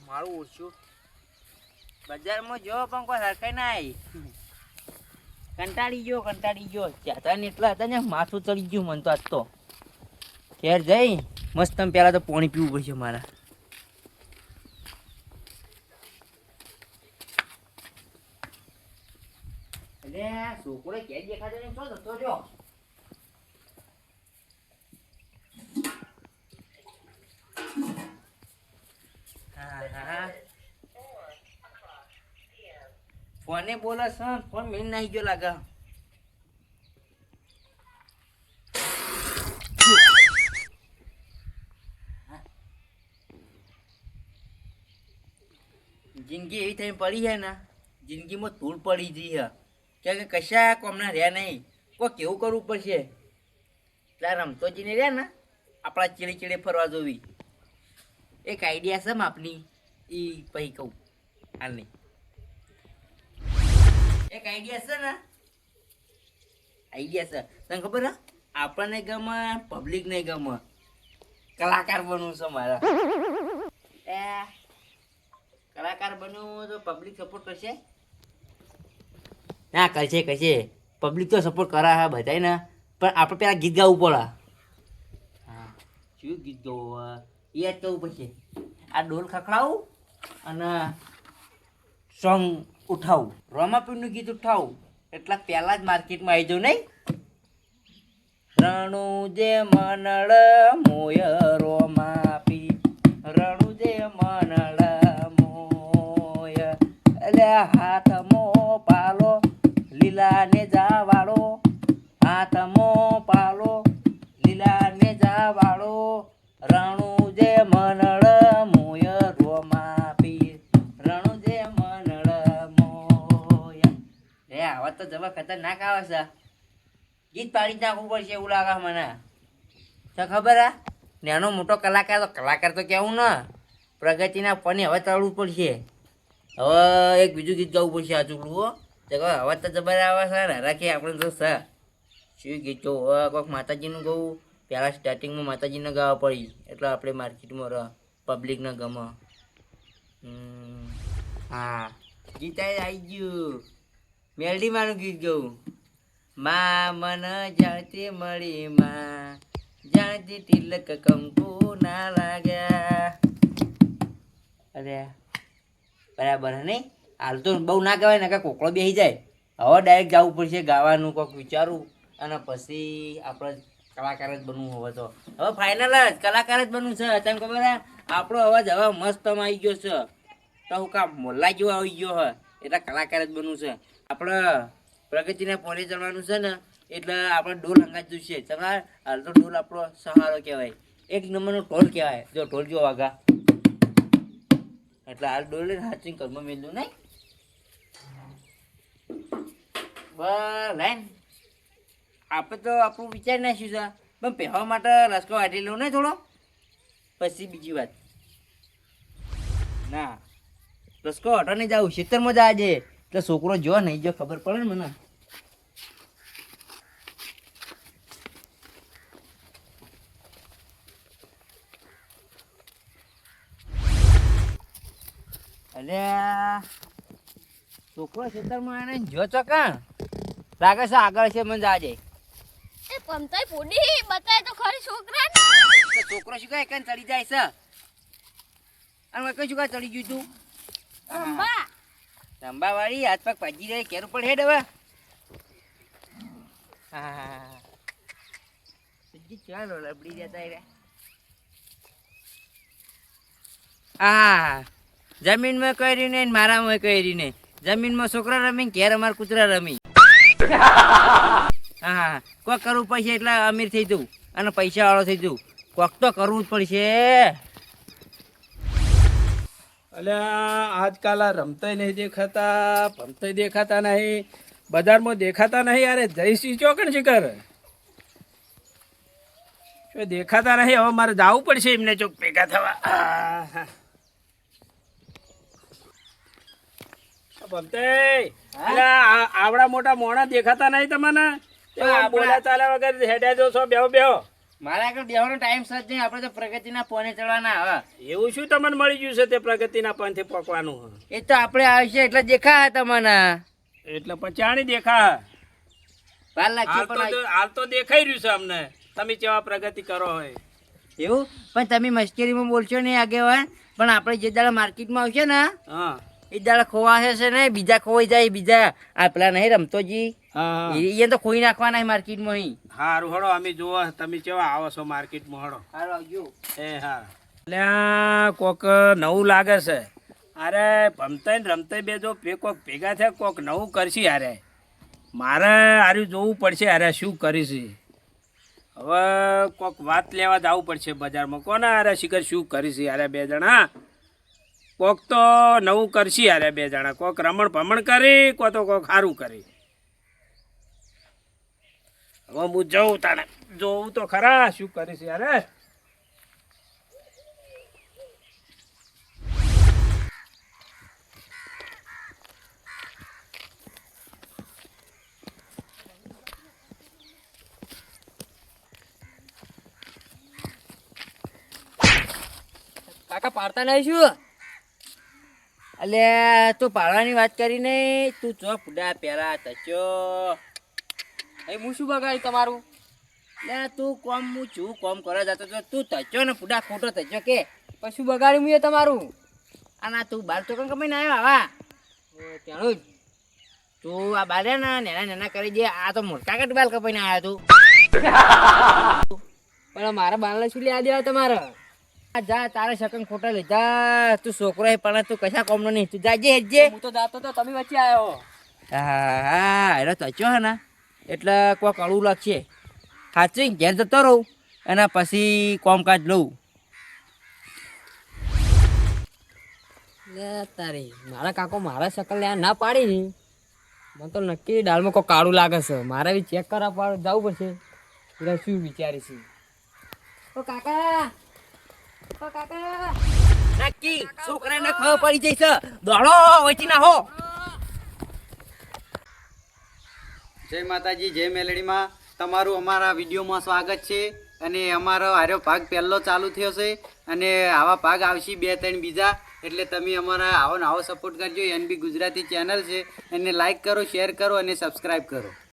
મારું ઓછું બજારમાં જો પણ કોઈ હરખાઈ ના આવી. કંટાળી ગયો ચાતા ને એટલા હતા ને માથું ચડી ગયું મને તો આજ તો. ઘેર જઈ મસ્ત પેલા તો પાણી પીવું પડશે મારા. એટલે છોકરો ક્યાં દેખાતો નહીં, શું જતો રહ્યો? ફોને બોલે છે, ફોન મેં નાઈ ગયો લાગે. જિંદગી એવી થઈ પડી છે ને, જિંદગીમાં ધૂળ પડી જઈ છે કે કશા કોમના રહ્યા નહીં. કોઈ કેવું કરવું પડશે. ત્યાં રમતોજીને રહ્યા ને આપણા ચીડે ચીડે ફરવા જોવી. એક આઈડિયા છે આપની, એ પછી કહું હાલ નહીં. એક આઈડિયા છે ને, આઈડિયા છે તને ખબર હે? આપણને ગમે, પબ્લિક નહીં ગમે. કલાકાર બનવું છે મારા. કલાકાર બનવું તો પબ્લિક સપોર્ટ કરશે? ના કરશે. પબ્લિક તો સપોર્ટ કરા હા બધાય ને, પણ આપણે પેલા ગીત ગાવું પડે. હા શું ગીત ગાવું? એ જ કરવું પડશે. આ ડોલ ખખડાવું અને સોંગ ઉઠાવું, રોમાપીરનું ગીત ઉઠાવું. એટલા પહેલા જ માર્કેટમાં આવી જાઉં નહીં. રણું જે મનળ મોય રોમાપી, રણું જે મનળ મોય, એટલે હાથમો પાલો લીલા ને જાવાળો, હાથમો પાલો લીલા ને જાવાળો, રણું જે મનળ મોય રોમાપી, રણું જે મનળ મોય. આવા તો જવા ખતરનાક આવે છે. ગીત પાડી નાખવું પડશે એવું લાગે મને. તો ખબર હે, નાનો મોટો કલાકાર તો કેવું ને, પ્રગતિના પને હવે ચડવું પડશે. હવે એક બીજું ગીત ગાવું પડશે આ ચૂકલું હો. હવે તો જબર આવે છે ને, રાખીએ આપણે તો છે શું ગીત ગાવું? હવે કોઈક માતાજીનું ગાવું. પહેલાં સ્ટાર્ટિંગમાં માતાજીને ગાવા પડી એટલે આપણે માર્કેટમાં રહ પબ્લિકને ગમે. હા ગીત આવી ગયું. મેલડી મારું ગીત ગાવું. માં મન જાણતી મળી, માં જાણતી તિલક કંકુ ના લાગ્યા. અરે બરાબર હે નહીં? હાલ તો બહુ ના કહેવાય ને, કે કોકળો બેસી જાય. હવે ડાયરેક્ટ જવું પડશે ગાવાનું, કોઈક વિચારું અને પછી આપણે કલાકાર જ બનવું. હવે ફાઇનલ જ કલાકાર જ બનવું છે. તને ખબર હે આપણો અવાજ હવે મસ્તમાં આવી ગયો છે. તો હું કામ મોલ્લા જેવો આવી ગયો હે, એટલે કલાકાર જ બનવું છે. આપણે પ્રગતિને પોલે ચડવાનું છે ને, એટલે આપણે ઢોલ હંગાત જોઈશે. તમારે હાલ તો ઢોલ આપણો સહારો કહેવાય, એક નંબરનો ઢોલ કહેવાય. જો ઢોલ જો વાગા એટલે હાલ ઢોલ લઈને હાચીને ઘરમાં મેલું નહીં. બસ આપણે તો આપણું વિચાર નાખ્યું છે, પણ પહેવા માટે રસકો વાટી લઉં ને થોડો, પછી બીજી વાત. ના રસકો વાટો નહીં જાવું, ખેતરમાં જ આજે એટલે છોકરો જો નહીં જો ખબર પડે ને મને. અરે છોકરો ખેતરમાં એને જો ચોકા લાગે છે આગળ છે મને આજે. એ પમતાઈ પોડી બતાય તો ખરી છોકરાને. છોકરો શું કાંઈ કઈ ચડી જાય છે? અને કઈ શું કાંઈ ચડી ગયું તું? રંબા વાળી હાથ પગ ભાજી રહી કેર ઉપર હેડ હવે. હા ચાલો લબડી જતા રે. હા જમીનમાં કરી નહીં, મારામાં કરી નહીં. જમીનમાં છોકરા રમી, ઘેર અમાર કૂતરા રમી. હા કોક કરવું પડશે એટલે અમીર થઈ જવું અને પૈસા વાળો થઈ જવું. કોક તો કરવું જ પડશે. અલ્યા આજકાલ આ રમતાય નહીં દેખાતા, ભમતાય દેખાતા નહીં, બજારમાં દેખાતા નહીં. અરે જયશ્રી ચોકણ શિખર દેખાતા નહીં. હવે મારે જવું પડશે એમને ચોક ભેગા થવા. ભમતાય આવડા મોટા મોણા દેખાતા નહીં તમને? બોલા ચાલ્યા વગર હેડ્યા જો છો? બેહો બેહો. મારા આગળ બેહવાનો ટાઈમ સજ નહીં, આપણે તો પ્રગતિના પોને ચડવાના હવે. એવું શું તમને મળી ગયું છે તે પ્રગતિના પંથે પકવાનું? એ તો આપણે આવશે એટલે દેખા તમને. એટલે પચાણી દેખા. વાર લાગશે પણ હાલ તો દેખાઈ રહ્યું છે અમને તમે કેવા પ્રગતિ કરો હોય. એવું પણ તમે મશ્કરીમાં બોલશો નહીં આગેવાન. પણ આપણે જે દાડા માર્કેટમાં આવશે ને હા એ દાડા ખોવાશે છે ને, બીજા ખોવાઈ જાય. બીજા આ પેલા નહીં રમતોજી, હા એ તો ખોઈ નાખવાના માર્કેટમાં. અહીં હારું હળો અમે જોવા તમે કેવા આવો છો માર્કેટમાં હળો. હાલો આવજો. એ હા એટલે કોક નવું લાગે છે. અરે ભમતાઈ ને રમતાઈ બે જો કોક ભેગા થયા કોક નવું કરશી. અરે મારે આર્યું જોવું પડશે. અરે શું કરીશ હવે? કોક વાત લેવા જવું પડશે બજારમાં. કોને અરે શિખર શું કરીશ? અરે બે જણા કોક તો નવું કરશી. અરે બે જણા કોક રમણ ભમણ કરી, કો તો કોક સારું કરી. હવે હું જઉં તાણે જોવું તો ખરા શું કરીશ. અરે કાકા પાડતા નહીં શું? અલ્યા તું પાડવાની વાત કરીને તું ચો ફૂડા પહેરા તચો. હું શું બગાડી તમારું? લે તું કોમ હું છું કોમ કરવા જતો તો તું તચો ને ફૂડા ખોટો તચો કે કશું બગાડ્યું મેં તમારું? આના તું બાર તો કમાઈને આવ્યો આવા ત્યાંનું જ તું આ બાર ને નેના નેના કરી દે. આ તો મોટા કટ બાલ કપાઈને આવ્યો તું. પણ મારા બાલને શું લેવા દેવા તમારે? જા તારે શકન ખોટા લીધા. તું છોકરો પણ તું કશા કોમનો નહીં. તું જાજે હેજે. હું તો જાતો તો તમે વચ્ચે આવ્યો. હા હા એટલે તચ્યો હે ને એટલે કોઈ કડવું લાગશે. સાચી ઘેર જતો રહું અને પછી કોમકાજ લઉં. તારી મારા કાકો મારા શકલ લેવા ના પાડી ને મને તો નક્કી દાળમાં કોઈ કાળું લાગે છે. મારે બી ચેક કરવા જવું પડશે. એટલે શું વિચારીશ? ઓ કાકા નક્કી છોકરાને ખબર પડી જઈશ. દોડો વચી ના હો. જય માતાજી, જય મેલડીમાં. તમારું અમારા વિડીયોમાં સ્વાગત છે. અને અમારો આર્યો ભાગ પહેલો ચાલુ થયો છે અને આવા ભાગ આવશે 2-3 બીજા. એટલે તમે અમારા આવો ને આવો સપોર્ટ કરજો. એનબી ગુજરાતી ચેનલ છે એને લાઈક કરો, શેર કરો અને સબસ્ક્રાઈબ કરો.